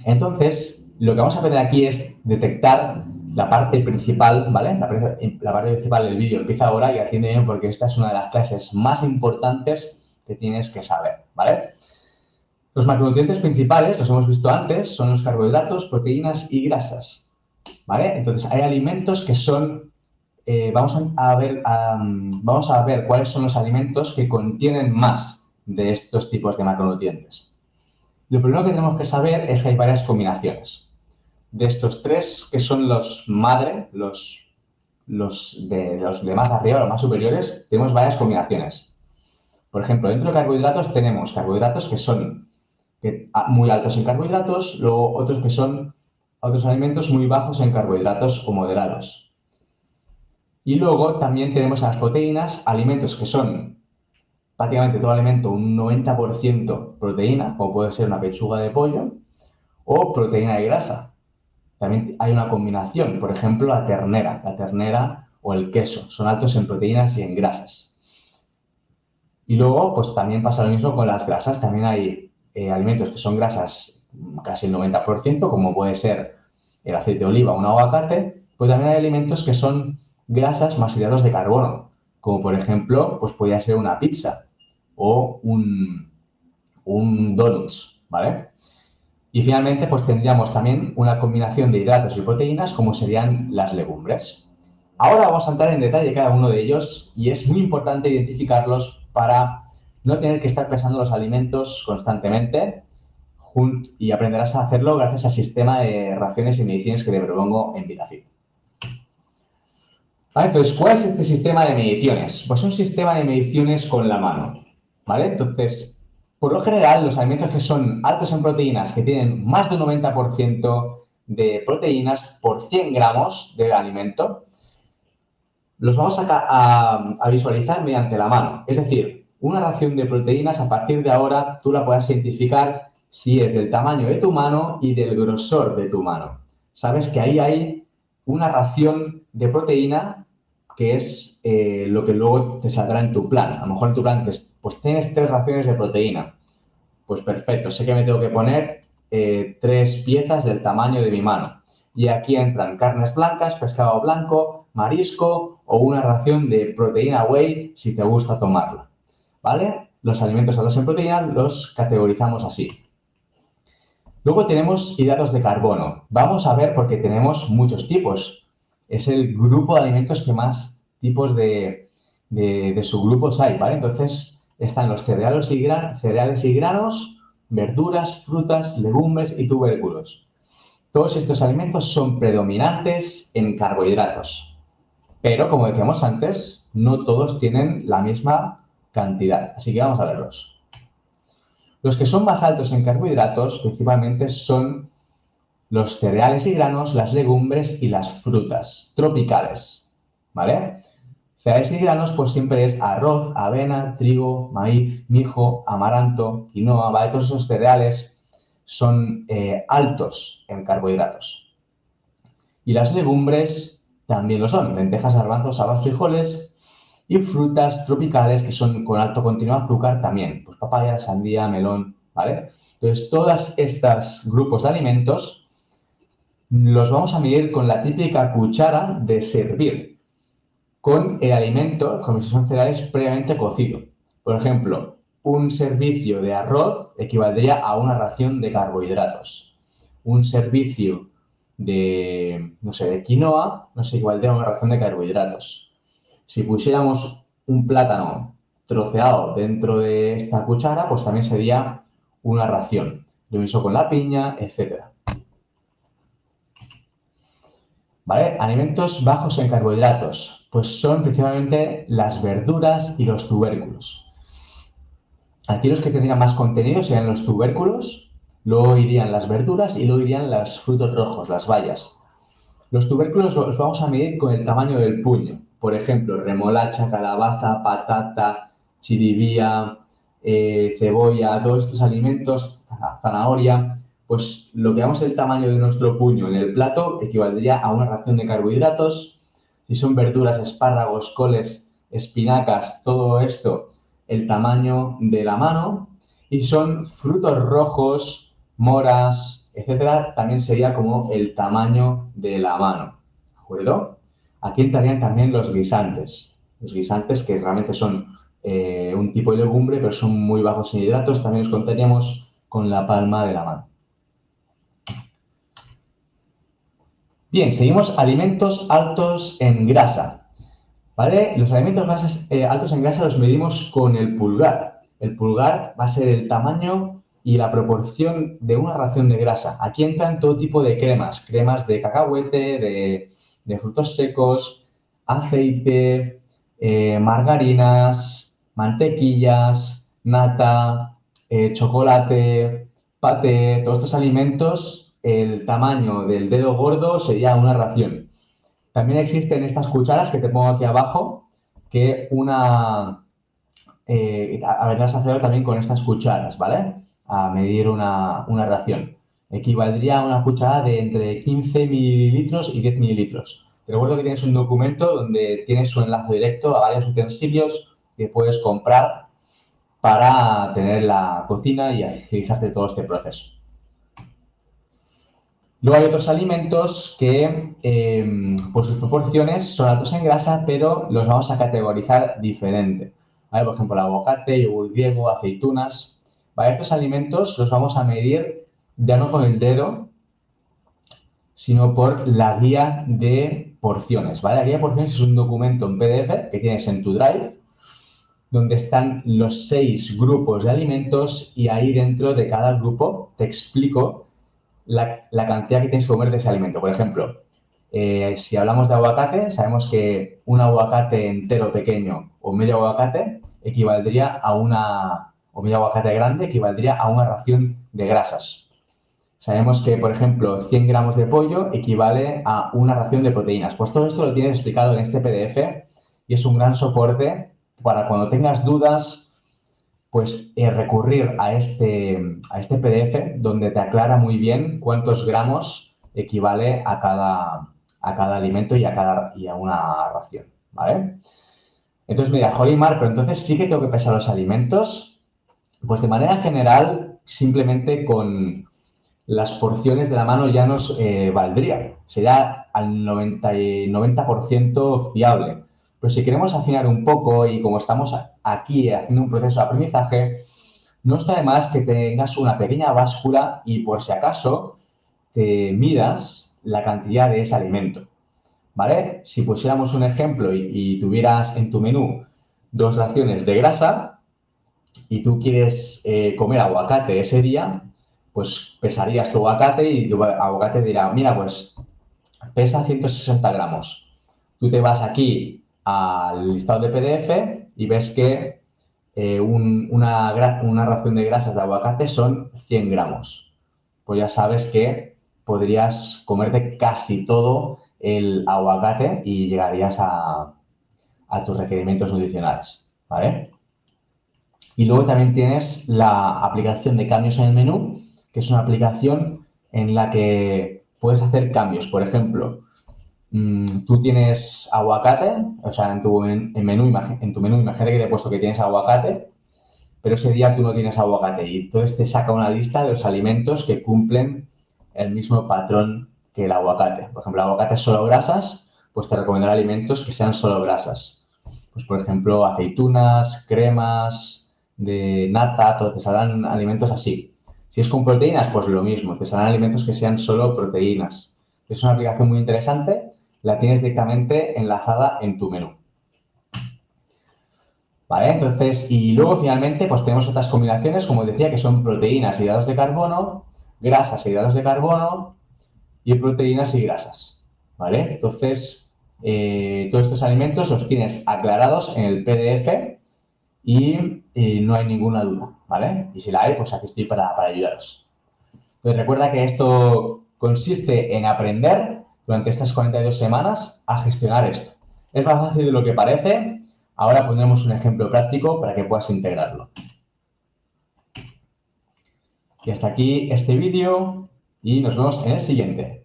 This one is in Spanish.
Entonces, lo que vamos a aprender aquí es detectar la parte principal, ¿vale? La parte principal del vídeo empieza ahora y atiende bien porque esta es una de las clases más importantes que tienes que saber, ¿vale? Los macronutrientes principales, los hemos visto antes, son los carbohidratos, proteínas y grasas, ¿vale? Entonces, hay alimentos que son, vamos a ver cuáles son los alimentos que contienen más de estos tipos de macronutrientes. Lo primero que tenemos que saber es que hay varias combinaciones. De estos tres, que son los madre, los de más arriba, los más superiores, tenemos varias combinaciones. Por ejemplo, dentro de carbohidratos tenemos carbohidratos que son muy altos en carbohidratos, luego otros que son otros alimentos muy bajos en carbohidratos o moderados. Y luego también tenemos las proteínas, alimentos que son prácticamente todo alimento un 90% proteína, como puede ser una pechuga de pollo, o proteína de grasa. También hay una combinación, por ejemplo, la ternera o el queso, son altos en proteínas y en grasas. Y luego, pues también pasa lo mismo con las grasas, también hay alimentos que son grasas casi el 90%, como puede ser el aceite de oliva o un aguacate, pues también hay alimentos que son grasas más hidratos de carbono, como por ejemplo, pues podría ser una pizza o un donuts, ¿vale? Y finalmente, pues tendríamos también una combinación de hidratos y proteínas, como serían las legumbres. Ahora vamos a entrar en detalle cada uno de ellos y es muy importante identificarlos para no tener que estar pesando los alimentos constantemente y aprenderás a hacerlo gracias al sistema de raciones y mediciones que te propongo en VitaFit. ¿Vale? Entonces, ¿cuál es este sistema de mediciones? Pues un sistema de mediciones con la mano, ¿vale? Entonces, por lo general, los alimentos que son altos en proteínas, que tienen más de un 90% de proteínas por 100 gramos de alimento, los vamos a visualizar mediante la mano. Es decir, una ración de proteínas, a partir de ahora, tú la puedes identificar si es del tamaño de tu mano y del grosor de tu mano. Sabes que ahí hay una ración de proteína que es lo que luego te saldrá en tu plan. A lo mejor en tu plan, pues tienes 3 raciones de proteína. Pues perfecto, sé que me tengo que poner 3 piezas del tamaño de mi mano. Y aquí entran carnes blancas, pescado blanco, marisco o una ración de proteína whey si te gusta tomarla. ¿Vale? Los alimentos altos en proteína los categorizamos así. Luego tenemos hidratos de carbono. Vamos a ver porque tenemos muchos tipos. Es el grupo de alimentos que más tipos de subgrupos hay, ¿vale? Entonces están los cereales y granos, verduras, frutas, legumbres y tubérculos. Todos estos alimentos son predominantes en carbohidratos, pero como decíamos antes, no todos tienen la misma cantidad. Así que vamos a verlos. Los que son más altos en carbohidratos principalmente son los cereales y granos, las legumbres y las frutas tropicales, ¿vale? Cereales y granos pues siempre es arroz, avena, trigo, maíz, mijo, amaranto, quinoa, ¿vale? Todos esos cereales son altos en carbohidratos. Y las legumbres también lo son, lentejas, garbanzos, habas, frijoles y frutas tropicales que son con alto contenido de azúcar también, pues papaya, sandía, melón, ¿vale? Entonces, todos estos grupos de alimentos los vamos a medir con la típica cuchara de servir, con el alimento, como si son cereales previamente cocido. Por ejemplo, un servicio de arroz equivaldría a una ración de carbohidratos. Un servicio de, no sé, de quinoa nos equivaldría a una ración de carbohidratos. Si pusiéramos un plátano troceado dentro de esta cuchara, pues también sería una ración. Lo mismo con la piña, etcétera. ¿Vale? Alimentos bajos en carbohidratos, pues son principalmente las verduras y los tubérculos. Aquí los que tendrían más contenido serían los tubérculos, luego irían las verduras y luego irían los frutos rojos, las bayas. Los tubérculos los vamos a medir con el tamaño del puño. Por ejemplo, remolacha, calabaza, patata, chiribía, cebolla, todos estos alimentos, zanahoria, pues lo que damos el tamaño de nuestro puño en el plato equivaldría a una ración de carbohidratos. Si son verduras, espárragos, coles, espinacas, todo esto, el tamaño de la mano. Y son frutos rojos, moras, etcétera, también sería como el tamaño de la mano, ¿de acuerdo? Aquí entrarían también los guisantes que realmente son un tipo de legumbre, pero son muy bajos en hidratos, también los contaríamos con la palma de la mano. Bien, seguimos alimentos altos en grasa, ¿vale? Los alimentos altos en grasa los medimos con el pulgar. El pulgar va a ser el tamaño y la proporción de una ración de grasa. Aquí entran todo tipo de cremas de cacahuete, de frutos secos, aceite, margarinas, mantequillas, nata, chocolate, paté, todos estos alimentos, el tamaño del dedo gordo sería una ración. También existen estas cucharas que te pongo aquí abajo, que vendrás a hacerlo también con estas cucharas, ¿vale? A medir una ración. Equivaldría a una cucharada de entre 15 mililitros y 10 mililitros. Te recuerdo que tienes un documento donde tienes un enlace directo a varios utensilios que puedes comprar para tener la cocina y agilizarte todo este proceso. Luego hay otros alimentos que por sus proporciones son altos en grasa, pero los vamos a categorizar diferente. ¿Vale? Por ejemplo, el aguacate, yogur griego, aceitunas. ¿Vale? Estos alimentos los vamos a medir ya no con el dedo, sino por la guía de porciones. ¿Vale? La guía de porciones es un documento en PDF que tienes en tu Drive, donde están los 6 grupos de alimentos y ahí dentro de cada grupo te explico la cantidad que tienes que comer de ese alimento. Por ejemplo, si hablamos de aguacate, sabemos que un aguacate entero pequeño o medio aguacate equivaldría a o medio aguacate grande equivaldría a una ración de grasas. Sabemos que, por ejemplo, 100 gramos de pollo equivale a una ración de proteínas. Pues todo esto lo tienes explicado en este PDF y es un gran soporte para cuando tengas dudas, pues recurrir a este PDF donde te aclara muy bien cuántos gramos equivale a cada alimento y a una ración, ¿vale? Entonces me dirá, jolín, Mar, pero entonces sí que tengo que pesar los alimentos. Pues de manera general, simplemente con las porciones de la mano ya nos valdría. Sería al 90% fiable. Pero si queremos afinar un poco y como estamos aquí haciendo un proceso de aprendizaje, no está de más que tengas una pequeña báscula y por si acaso te midas la cantidad de ese alimento. ¿Vale? Si pusiéramos un ejemplo y tuvieras en tu menú 2 raciones de grasa y tú quieres comer aguacate ese día, pues pesarías tu aguacate y tu aguacate dirá, mira, pues pesa 160 gramos. Tú te vas aquí al listado de PDF y ves que una ración de grasas de aguacate son 100 gramos. Pues ya sabes que podrías comerte casi todo el aguacate y llegarías a tus requerimientos nutricionales, ¿vale? Y luego también tienes la aplicación de cambios en el menú, que es una aplicación en la que puedes hacer cambios. Por ejemplo, tú tienes aguacate, o sea, en tu menú imagínate que te he puesto que tienes aguacate, pero ese día tú no tienes aguacate y entonces te saca una lista de los alimentos que cumplen el mismo patrón que el aguacate. Por ejemplo, el aguacate es solo grasas, pues te recomendará alimentos que sean solo grasas. Pues, por ejemplo, aceitunas, cremas de nata, te saldrán alimentos así. Si es con proteínas, pues lo mismo, te saldrán alimentos que sean solo proteínas. Es una aplicación muy interesante, la tienes directamente enlazada en tu menú. ¿Vale? Entonces, y luego finalmente, pues tenemos otras combinaciones, como decía, que son proteínas y hidratos de carbono, grasas y hidratos de carbono y proteínas y grasas. ¿Vale? Entonces, todos estos alimentos los tienes aclarados en el PDF y no hay ninguna duda, ¿vale? Y si la hay, pues aquí estoy para ayudaros. Entonces, recuerda que esto consiste en aprender durante estas 42 semanas a gestionar esto. Es más fácil de lo que parece. Ahora pondremos un ejemplo práctico para que puedas integrarlo. Y hasta aquí este vídeo y nos vemos en el siguiente.